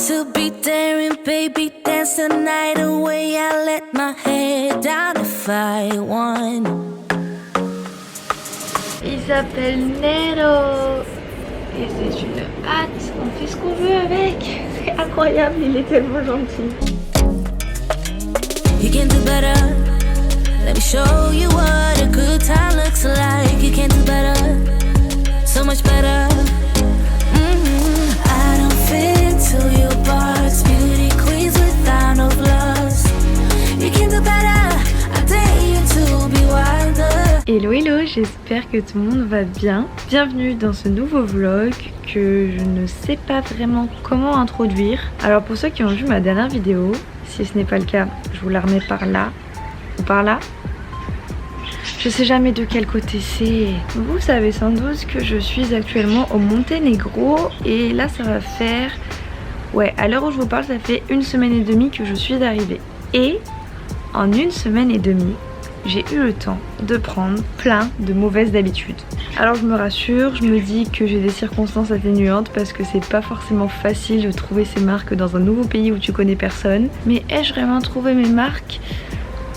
to be daring, baby, dance the night away. I let my head down if I won. Il s'appelle Nero et c'est une hâte. On fait ce qu'on veut avec. C'est incroyable, il est tellement gentil. You can do better. Let me show you what a good time looks like. You can do better, so much better. I don't fit into your box. Beauty queens without no flaws. You can do better. I dare you to be wilder. Hello hello, j'espère que tout le monde va bien. Bienvenue dans ce nouveau vlog que je ne sais pas vraiment comment introduire. Alors pour ceux qui ont vu ma dernière vidéo, si ce n'est pas le cas, je vous la remets par là ou par là. Je sais jamais de quel côté c'est. Vous savez sans doute que je suis actuellement au Monténégro et là ça va faire... Ouais, à l'heure où je vous parle, ça fait 1 semaine et demie que je suis arrivée. Et en 1 semaine et demie, j'ai eu le temps de prendre plein de mauvaises habitudes. Alors je me rassure, je me dis que j'ai des circonstances atténuantes parce que c'est pas forcément facile de trouver ses marques dans un nouveau pays où tu connais personne. Mais ai-je vraiment trouvé mes marques ?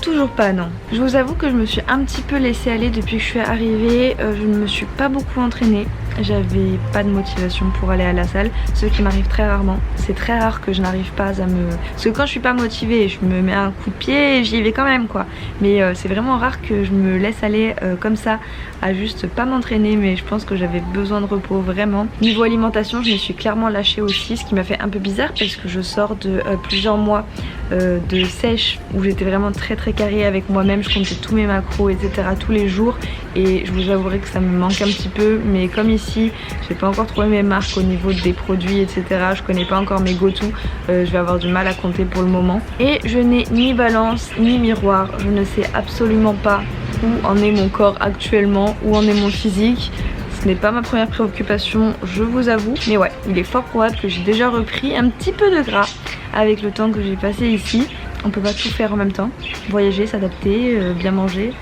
Toujours pas, non. Je vous avoue que je me suis un petit peu laissée aller depuis que je suis arrivée. Je ne me suis pas beaucoup entraînée. J'avais pas de motivation pour aller à la salle, ce qui m'arrive très rarement. C'est très rare que je n'arrive pas à me... Parce que quand je suis pas motivée, je me mets un coup de pied et j'y vais quand même quoi. Mais c'est vraiment rare que je me laisse aller comme ça à juste pas m'entraîner. Mais je pense que j'avais besoin de repos vraiment. Niveau alimentation, je me suis clairement lâchée aussi, ce qui m'a fait un peu bizarre parce que je sors de plusieurs mois de sèche où j'étais vraiment très carrée avec moi-même. Je comptais tous mes macros etc. tous les jours et je vous avouerai que ça me manque un petit peu. Mais comme ici j'ai pas encore trouvé mes marques au niveau des produits etc, je connais pas encore mes go-to, je vais avoir du mal à compter pour le moment et je n'ai ni balance ni miroir, je ne sais absolument pas où en est mon corps actuellement, où en est mon physique. Ce n'est pas ma première préoccupation, je vous avoue, mais ouais, il est fort probable que j'ai déjà repris un petit peu de gras avec le temps que j'ai passé ici. On peut pas tout faire en même temps, voyager, s'adapter, bien manger,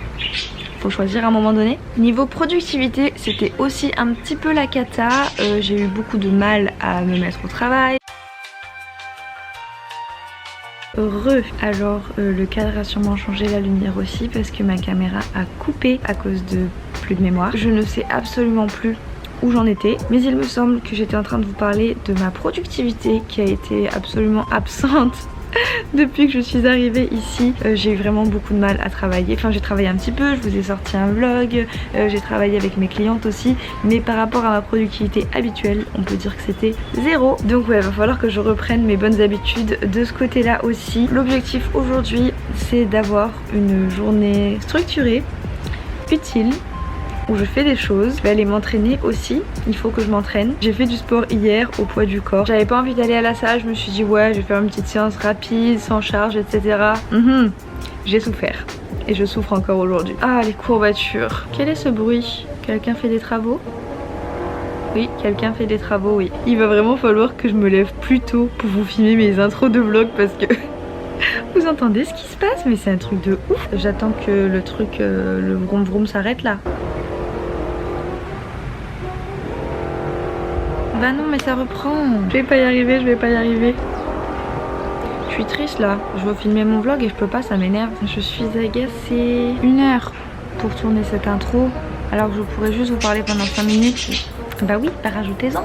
faut choisir à un moment donné. Niveau productivité, c'était aussi un petit peu la cata. J'ai eu beaucoup de mal à me mettre au travail. Heureux. Alors le cadre a sûrement changé, la lumière aussi parce que ma caméra a coupé à cause de plus de mémoire. Je ne sais absolument plus où j'en étais, mais il me semble que j'étais en train de vous parler de ma productivité qui a été absolument absente depuis que je suis arrivée ici. J'ai eu vraiment beaucoup de mal à travailler. Enfin j'ai travaillé un petit peu, je vous ai sorti un vlog, j'ai travaillé avec mes clientes aussi, mais par rapport à ma productivité habituelle on peut dire que c'était zéro. Donc ouais, va falloir que je reprenne mes bonnes habitudes de ce côté là aussi. L'objectif aujourd'hui c'est d'avoir une journée structurée, utile, où je fais des choses. Je vais aller m'entraîner aussi, il faut que je m'entraîne. J'ai fait du sport hier au poids du corps. J'avais pas envie d'aller à la salle, je me suis dit ouais je vais faire une petite séance rapide, sans charge etc. J'ai souffert et je souffre encore aujourd'hui. Ah les courbatures, quel est ce bruit? Quelqu'un fait des travaux? Oui, quelqu'un fait des travaux, oui. Il va vraiment falloir que je me lève plus tôt pour vous filmer mes intros de vlog parce que... Vous entendez ce qui se passe? Mais c'est un truc de ouf. J'attends que le truc, le vroom vroom s'arrête là. Bah non mais ça reprend. Je vais pas y arriver, je vais pas y arriver. Je suis triste là. Je veux filmer mon vlog et je peux pas, ça m'énerve. Je suis agacée. 1 heure pour tourner cette intro alors que je pourrais juste vous parler pendant 5 minutes. Bah oui, bah rajoutez-en.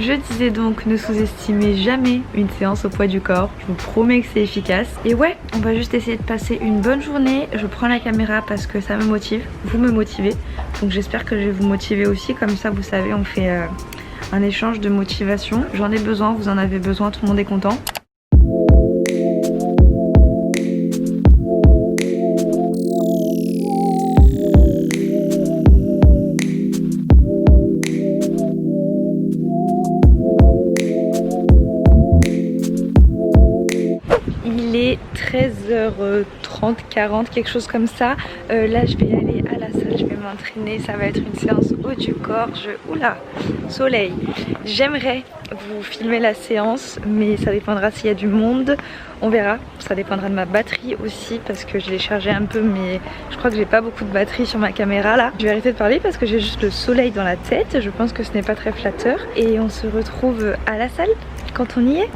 Je disais donc, ne sous-estimez jamais une séance au poids du corps. Je vous promets que c'est efficace. Et ouais, on va juste essayer de passer une bonne journée. Je prends la caméra parce que ça me motive. Vous me motivez. Donc j'espère que je vais vous motiver aussi. Comme ça, vous savez, on fait un échange de motivation. J'en ai besoin, vous en avez besoin, tout le monde est content. Il est 13h30, 40, quelque chose comme ça. Là je vais aller à la salle, je vais m'entraîner, ça va être une séance haut du corps. Oula, soleil. J'aimerais vous filmer la séance, mais ça dépendra s'il y a du monde. On verra, ça dépendra de ma batterie aussi parce que je l'ai chargée un peu, mais je crois que j'ai pas beaucoup de batterie sur ma caméra là. Je vais arrêter de parler parce que j'ai juste le soleil dans la tête. Je pense que ce n'est pas très flatteur. Et on se retrouve à la salle quand on y est.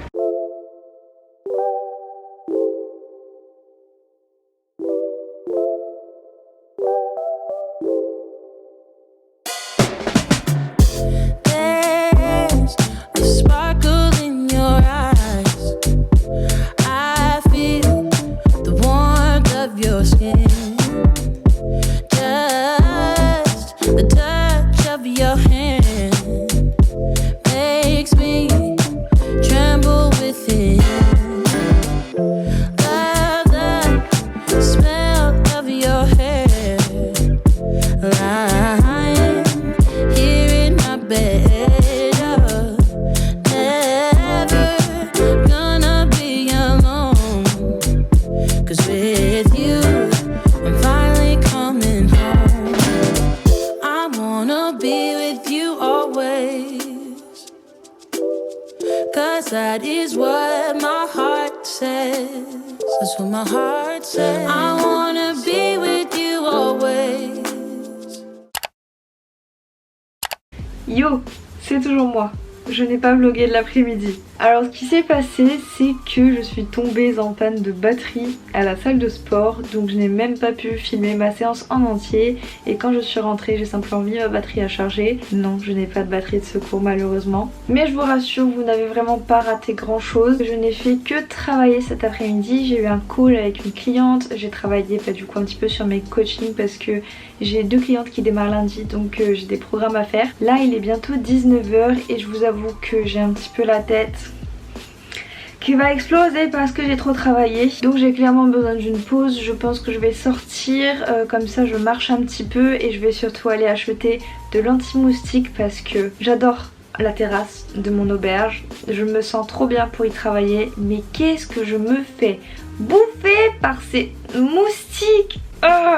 That is what my heart says. That's what my heart says. I wanna be with you always. Yo, c'est toujours moi. Je n'ai pas vlogué de l'après-midi. Alors ce qui s'est passé, c'est que je suis tombée en panne de batterie à la salle de sport, donc je n'ai même pas pu filmer ma séance en entier. Et quand je suis rentrée, j'ai simplement mis ma batterie à charger. Non, je n'ai pas de batterie de secours malheureusement. Mais je vous rassure, vous n'avez vraiment pas raté grand chose. Je n'ai fait que travailler cet après-midi. J'ai eu un call avec une cliente. J'ai travaillé du coup un petit peu sur mes coachings parce que j'ai 2 clientes qui démarrent lundi, donc j'ai des programmes à faire. Là il est bientôt 19 h et je vous avoue que j'ai un petit peu la tête qui va exploser parce que j'ai trop travaillé. Donc j'ai clairement besoin d'une pause. Je pense que je vais sortir, comme ça je marche un petit peu et je vais surtout aller acheter de l'anti-moustique parce que j'adore la terrasse de mon auberge. Je me sens trop bien pour y travailler, mais qu'est-ce que je me fais bouffer par ces moustiques.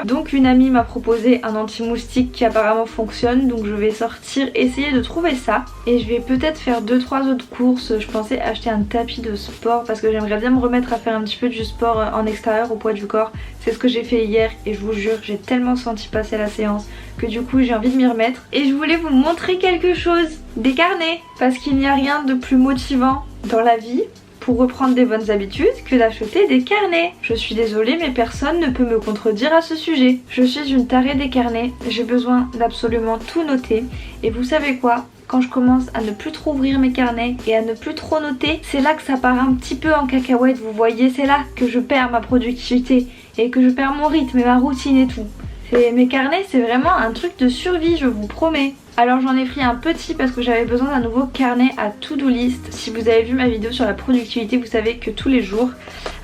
Donc une amie m'a proposé un anti-moustique qui apparemment fonctionne, donc je vais sortir essayer de trouver ça et je vais peut-être faire 2-3 autres courses. Je pensais acheter un tapis de sport parce que j'aimerais bien me remettre à faire un petit peu du sport en extérieur au poids du corps. C'est ce que j'ai fait hier et je vous jure j'ai tellement senti passer la séance que du coup j'ai envie de m'y remettre. Et je voulais vous montrer quelque chose, des carnets, parce qu'il n'y a rien de plus motivant dans la vie pour reprendre des bonnes habitudes que d'acheter des carnets. Je suis désolée mais personne ne peut me contredire à ce sujet. Je suis une tarée des carnets, j'ai besoin d'absolument tout noter et vous savez quoi ? Quand je commence à ne plus trop ouvrir mes carnets et à ne plus trop noter, c'est là que ça part un petit peu en cacahuète, vous voyez, c'est là que je perds ma productivité et que je perds mon rythme et ma routine et tout. Mes carnets c'est vraiment un truc de survie, je vous promets. Alors j'en ai pris un petit parce que j'avais besoin d'un nouveau carnet à to-do list. Si vous avez vu ma vidéo sur la productivité, vous savez que tous les jours,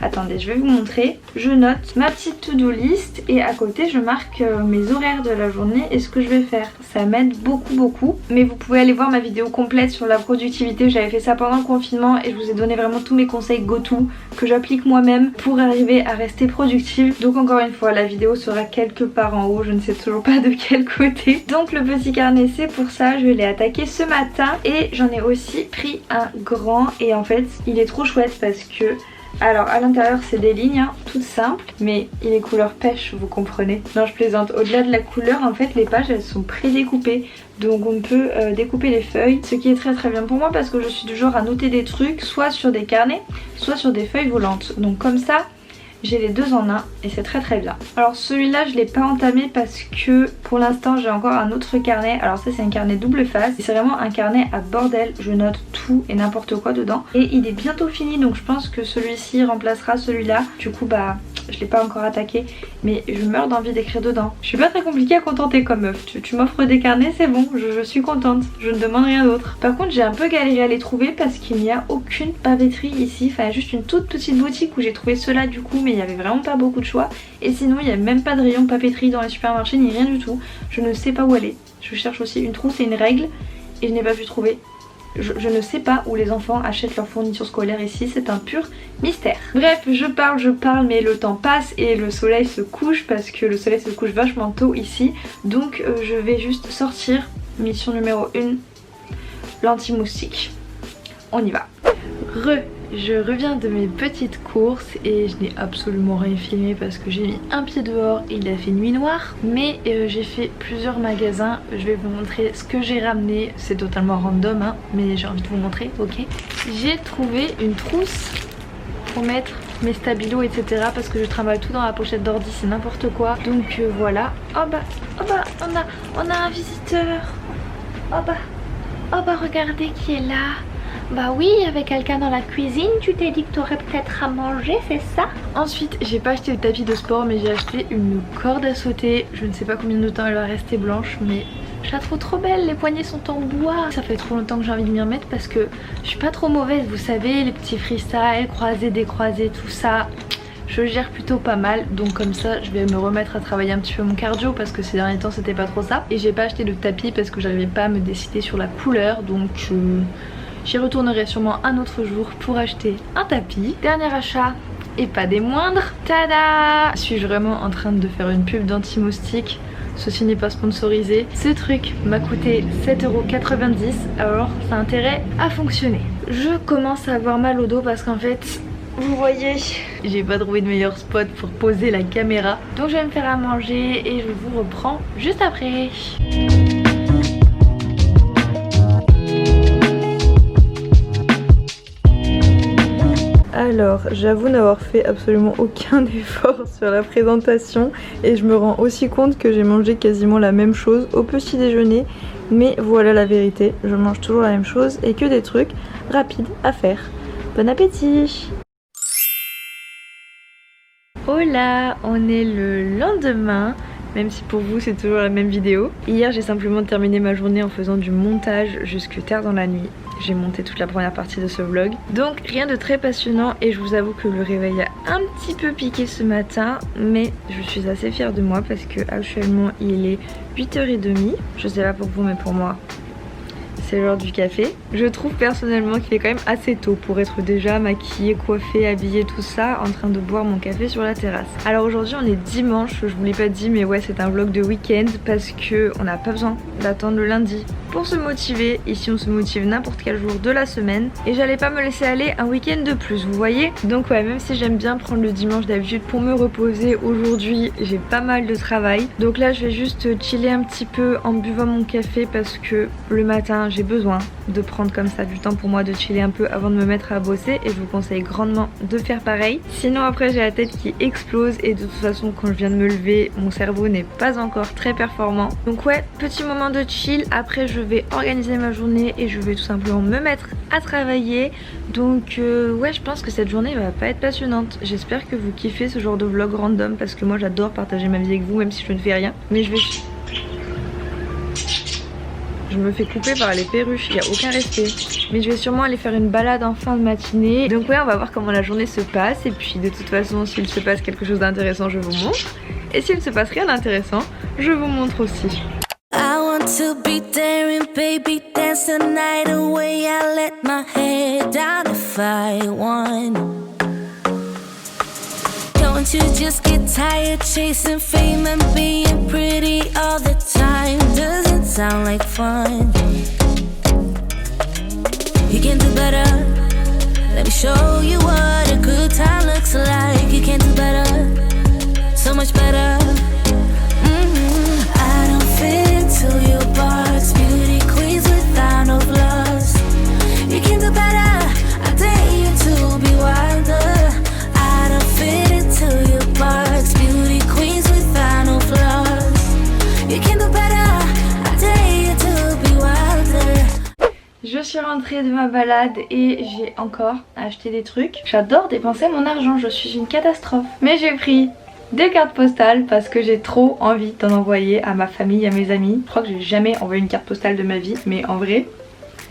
attendez je vais vous montrer, je note ma petite to-do list et à côté je marque mes horaires de la journée et ce que je vais faire. Ça m'aide beaucoup. Mais vous pouvez aller voir ma vidéo complète sur la productivité, j'avais fait ça pendant le confinement et je vous ai donné vraiment tous mes conseils go-to que j'applique moi-même pour arriver à rester productive. Donc encore une fois la vidéo sera quelque part en haut, je ne sais toujours pas de quel côté. Donc le petit carnet c'est pour ça, je l'ai attaqué ce matin et j'en ai aussi pris un grand et en fait il est trop chouette parce que alors à l'intérieur c'est des lignes toutes simples mais il est couleur pêche, vous comprenez. Non je plaisante, au-delà de la couleur en fait les pages elles sont prédécoupées donc on peut découper les feuilles, ce qui est très bien pour moi parce que je suis du genre à noter des trucs soit sur des carnets soit sur des feuilles volantes, donc comme ça j'ai les deux en un et c'est très bien. Alors celui-là je l'ai pas entamé parce que pour l'instant j'ai encore un autre carnet. Alors ça c'est un carnet double face et c'est vraiment un carnet à bordel. Je note tout et n'importe quoi dedans et il est bientôt fini donc je pense que celui-ci remplacera celui-là. Du coup bah je l'ai pas encore attaqué mais je meurs d'envie d'écrire dedans. Je suis pas très compliquée à contenter comme meuf. Tu m'offres des carnets c'est bon, je suis contente. Je ne demande rien d'autre. Par contre j'ai un peu galéré à les trouver parce qu'il n'y a aucune papeterie ici. Enfin juste une toute petite boutique où j'ai trouvé ceux-là du coup mais il y avait vraiment pas beaucoup de choix et sinon il n'y a même pas de rayon papeterie dans les supermarchés ni rien du tout. Je ne sais pas où aller. Je cherche aussi une trousse et une règle et je n'ai pas pu trouver. Je ne sais pas où les enfants achètent leurs fournitures scolaires ici, c'est un pur mystère. Bref, je parle mais le temps passe et le soleil se couche parce que le soleil se couche vachement tôt ici. Donc je vais juste sortir. Mission numéro 1, l'anti-moustique. On y va. Je reviens de mes petites courses et je n'ai absolument rien filmé parce que j'ai mis un pied dehors et il a fait nuit noire. Mais j'ai fait plusieurs magasins, je vais vous montrer ce que j'ai ramené. C'est totalement random hein, mais j'ai envie de vous montrer, ok. J'ai trouvé une trousse pour mettre mes stabilos etc parce que je trimballe tout dans la pochette d'ordi, c'est n'importe quoi. Donc voilà. Oh bah on a un visiteur. Oh bah regardez qui est là. Bah oui, il y avait quelqu'un dans la cuisine, tu t'es dit que t'aurais peut-être à manger, c'est ça? Ensuite, j'ai pas acheté de tapis de sport mais j'ai acheté une corde à sauter. Je ne sais pas combien de temps elle va rester blanche mais je la trouve trop belle, les poignées sont en bois. Ça fait trop longtemps que j'ai envie de m'y remettre parce que je suis pas trop mauvaise, vous savez, les petits freestyles, croisés, décroisés, tout ça. Je gère plutôt pas mal, donc comme ça je vais me remettre à travailler un petit peu mon cardio parce que ces derniers temps c'était pas trop ça. Et j'ai pas acheté de tapis parce que j'arrivais pas à me décider sur la couleur, donc j'y retournerai sûrement un autre jour pour acheter un tapis. Dernier achat et pas des moindres, tada! Suis-je vraiment en train de faire une pub d'anti-moustique? Ceci n'est pas sponsorisé. Ce truc m'a coûté 7,90 €, alors ça a intérêt à fonctionner. Je commence à avoir mal au dos parce qu'en fait, vous voyez, j'ai pas trouvé de meilleur spot pour poser la caméra. Donc je vais me faire à manger et je vous reprends juste après. Alors, j'avoue n'avoir fait absolument aucun effort sur la présentation et je me rends aussi compte que j'ai mangé quasiment la même chose au petit déjeuner. Mais voilà la vérité, je mange toujours la même chose et que des trucs rapides à faire. Bon appétit! Hola, on est le lendemain, même si pour vous c'est toujours la même vidéo. Hier j'ai simplement terminé ma journée en faisant du montage jusque tard dans la nuit. J'ai monté toute la première partie de ce vlog. Donc rien de très passionnant et je vous avoue que le réveil a un petit peu piqué ce matin. Mais je suis assez fière de moi parce que actuellement il est 8h30. Je sais pas pour vous mais pour moi c'est l'heure du café. Je trouve personnellement qu'il est quand même assez tôt pour être déjà maquillée, coiffée, habillée, tout ça, en train de boire mon café sur la terrasse. Alors aujourd'hui on est dimanche, je vous l'ai pas dit mais ouais c'est un vlog de week-end parce que on n'a pas besoin d'attendre le lundi pour se motiver. Ici on se motive n'importe quel jour de la semaine et j'allais pas me laisser aller un week-end de plus, vous voyez. Donc ouais, même si j'aime bien prendre le dimanche d'habitude pour me reposer, aujourd'hui j'ai pas mal de travail. Donc là je vais juste chiller un petit peu en buvant mon café parce que le matin j'ai besoin de prendre comme ça du temps pour moi, de chiller un peu avant de me mettre à bosser et je vous conseille grandement de faire pareil. Sinon après j'ai la tête qui explose et de toute façon quand je viens de me lever mon cerveau n'est pas encore très performant. Donc ouais, petit moment de chill, après je vais organiser ma journée et je vais tout simplement me mettre à travailler. Donc ouais, je pense que cette journée va pas être passionnante. J'espère que vous kiffez ce genre de vlog random parce que moi j'adore partager ma vie avec vous même si je ne fais rien. Mais je me fais couper par les perruches, il n'y a aucun respect. Mais je vais sûrement aller faire une balade en fin de matinée. Donc ouais, on va voir comment la journée se passe. Et puis de toute façon, s'il se passe quelque chose d'intéressant, je vous montre. Et s'il ne se passe rien d'intéressant, je vous montre aussi. I want to be daring, baby, dance the night away. I let my head down if I want. Don't you just get tired chasing fame and being pretty all the time? Doesn't sound like fun. You can do better. Let me show you what a good time looks like. You can do better, so much better. I don't fit into your box, beauty queens without no flaws. You can do better. I dare you to be wilder. I don't fit into your box, beauty queens without no flaws. You can do better. I dare you to be wilder. Je suis rentrée de ma balade et j'ai encore acheté des trucs. J'adore dépenser mon argent, je suis une catastrophe. Mais j'ai pris des cartes postales parce que j'ai trop envie d'en envoyer à ma famille, à mes amis. Je crois que j'ai jamais envoyé une carte postale de ma vie, mais en vrai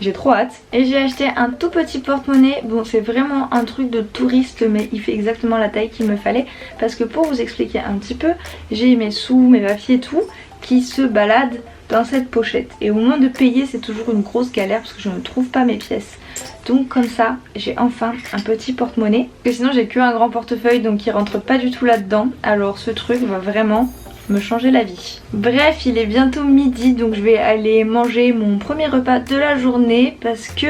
j'ai trop hâte. Et j'ai acheté un tout petit porte-monnaie. Bon, c'est vraiment un truc de touriste mais il fait exactement la taille qu'il me fallait. Parce que pour vous expliquer un petit peu, j'ai mes sous, mes papiers et tout. qui se baladent dans cette pochette. Et au moment de payer, c'est toujours une grosse galère parce que je ne trouve pas mes pièces. Donc comme ça, j'ai enfin un petit porte-monnaie. Parce que sinon j'ai qu'un grand portefeuille donc il rentre pas du tout là-dedans. Alors ce truc va vraiment me changer la vie. Bref, il est bientôt midi donc je vais aller manger mon premier repas de la journée parce que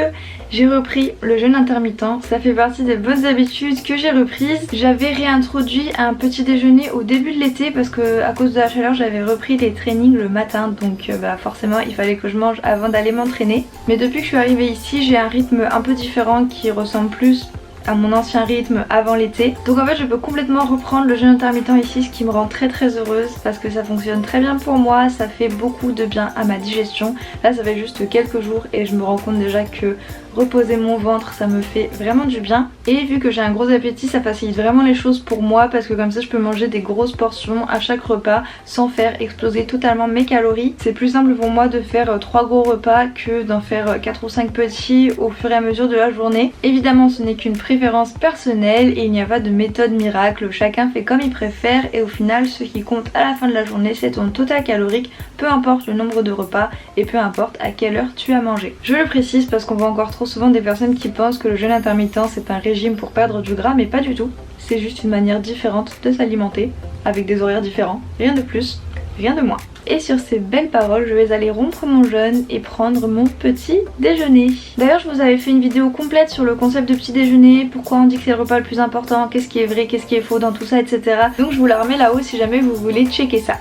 j'ai repris le jeûne intermittent. Ça fait partie des bonnes habitudes que j'ai reprises. J'avais réintroduit un petit déjeuner au début de l'été parce que à cause de la chaleur j'avais repris les trainings le matin donc forcément il fallait que je mange avant d'aller m'entraîner. Mais depuis que je suis arrivée ici j'ai un rythme un peu différent qui ressemble plus à mon ancien rythme avant l'été. Donc en fait je peux complètement reprendre le jeûne intermittent ici, ce qui me rend très heureuse parce que ça fonctionne très bien pour moi, ça fait beaucoup de bien à ma digestion. Là ça fait juste quelques jours et je me rends compte déjà que reposer mon ventre ça me fait vraiment du bien. Et vu que j'ai un gros appétit ça facilite vraiment les choses pour moi parce que comme ça je peux manger des grosses portions à chaque repas sans faire exploser totalement mes calories. C'est plus simple pour moi de faire 3 gros repas que d'en faire 4 ou 5 petits au fur et à mesure de la journée. Évidemment ce n'est qu'une préférence personnelle et il n'y a pas de méthode miracle, chacun fait comme il préfère et au final ce qui compte à la fin de la journée c'est ton total calorique, peu importe le nombre de repas et peu importe à quelle heure tu as mangé. Je le précise parce qu'on voit encore trop souvent des personnes qui pensent que le jeûne intermittent c'est un régime pour perdre du gras, mais pas du tout. C'est juste une manière différente de s'alimenter avec des horaires différents, rien de plus, rien de moins. Et sur ces belles paroles, je vais aller rompre mon jeûne et prendre mon petit déjeuner. D'ailleurs, je vous avais fait une vidéo complète sur le concept de petit déjeuner, pourquoi on dit que c'est le repas le plus important, qu'est-ce qui est vrai, qu'est-ce qui est faux dans tout ça, etc. Donc je vous la remets là-haut si jamais vous voulez checker ça.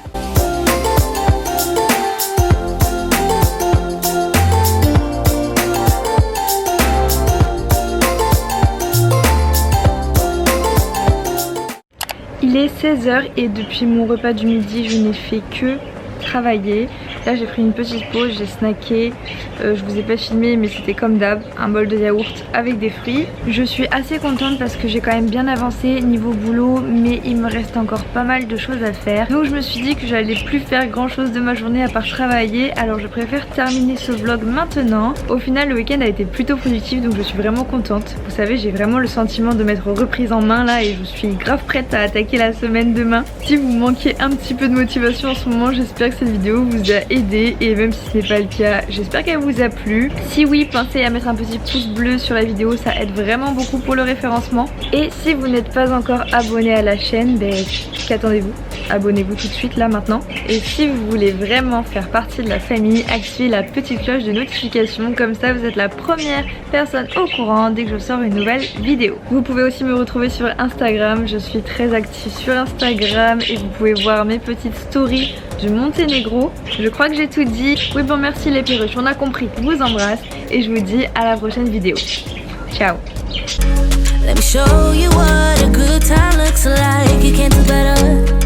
Il est 16h et depuis mon repas du midi, je n'ai fait que travailler. Là j'ai pris une petite pause, j'ai snacké, je vous ai pas filmé mais c'était comme d'hab, un bol de yaourt avec des fruits. Je suis assez contente parce que j'ai quand même bien avancé niveau boulot mais il me reste encore pas mal de choses à faire. Donc je me suis dit que j'allais plus faire grand chose de ma journée à part travailler, alors je préfère terminer ce vlog maintenant. Au final le week-end a été plutôt productif donc je suis vraiment contente. Vous savez j'ai vraiment le sentiment de m'être reprise en main là et je suis grave prête à attaquer la semaine demain. Si vous manquez un petit peu de motivation en ce moment, j'espère que cette vidéo vous a aidé et même si ce n'est pas le cas, j'espère qu'elle vous a plu. Si oui, pensez à mettre un petit pouce bleu sur la vidéo, ça aide vraiment beaucoup pour le référencement. Et si vous n'êtes pas encore abonné à la chaîne, qu'attendez-vous? Abonnez-vous tout de suite là maintenant. Et si vous voulez vraiment faire partie de la famille, activez la petite cloche de notification, comme ça vous êtes la première personne au courant dès que je sors une nouvelle vidéo. Vous pouvez aussi me retrouver sur Instagram, je suis très active sur Instagram et vous pouvez voir mes petites stories du Monténégro. Je crois que j'ai tout dit. Oui bon merci les perruches, on a compris. Je vous embrasse et je vous dis à la prochaine vidéo. Ciao. Let me show you what a good time looks like. You can't do better.